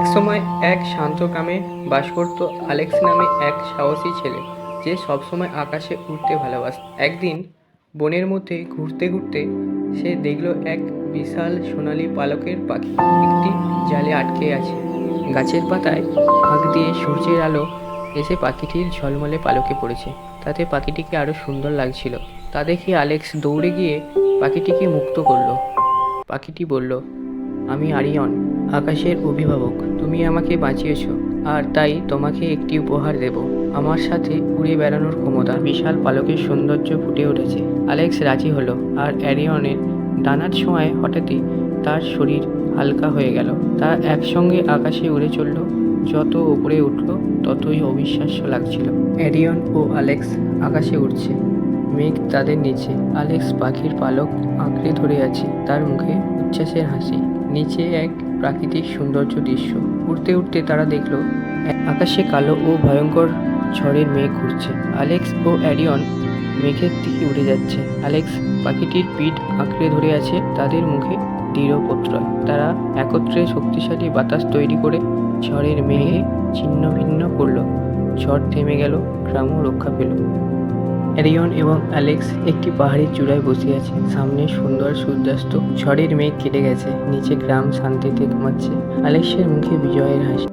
একসময় এক শান্ত গ্রামে বাস করত অ্যালেক্স নামে এক সাহসী ছেলে, যে সবসময় আকাশে উড়তে ভালোবাসত। একদিন বনের মধ্যে ঘুরতে ঘুরতে সে দেখল এক বিশাল সোনালী পালকের পাখি একটি জালে আটকে আছে। গাছের পাতায় ফাঁক দিয়ে সূর্যের আলো এসে পাখিটির ঝলমলে পালকে পড়েছে, তাতে পাখিটিকে আরো সুন্দর লাগছিল। তা দেখে অ্যালেক্স দৌড়ে গিয়ে পাখিটিকে মুক্ত করলো। পাখিটি বলল, আমি আরিয়ন, আকাশের অভিভাবক। তুমি আমাকে বাঁচিয়েছো, আর তাই তোমাকে একটি উপহার দেব। আমার সাথে উড়ে বেড়ানোর ক্ষমতা। বিশাল পালকের সৌন্দর্য ফুটে উঠেছে। অ্যালেক্স রাজি হলো, আর অ্যারিয়নের ডানার ছোঁয়ায় হঠাৎই তার শরীর হালকা হয়ে গেল। তারা একসঙ্গে আকাশে উড়ে চলল। যত উপরে উঠল ততই অবিশ্বাস্য লাগছিল। অ্যারিয়ন ও অ্যালেক্স আকাশে উড়ছে, মেঘ তাদের নিচে। অ্যালেক্স পাখির পালক আঁকড়ে ধরে আছে, তার মুখে উচ্ছ্বাসের হাসি। নিচে এক প্রাকৃতিক সৌন্দর্য দৃশ্য। উড়তে উড়তে তারা দেখল আকাশে কালো ও ভয়ঙ্কর ঝড়ের মেঘ ঘুরছে। অ্যালেক্স ও অ্যারিয়ন মেঘের দিকে উড়ে যাচ্ছে। অ্যালেক্স পাখিটির পিঠ আঁকড়ে ধরে আছে, তাদের মুখে দৃঢ় প্রত্যয়। তারা একত্রে শক্তিশালী বাতাস তৈরি করে ঝড়ের মেঘে ছিন্ন ভিন্ন করল। ঝড় থেমে গেল, গ্রামও রক্ষা পেল। অ্যারিয়ন এবং অ্যালেক্স একটি পাহাড়ের চূড়ায় বসে আছে। সামনে সুন্দর সূর্যাস্ত, ঝড়ের মেঘ কেটে গেছে, নিচে গ্রাম শান্তিতে ঘুমাচ্ছে। অ্যালেক্সের মুখে বিজয়ের হাসি।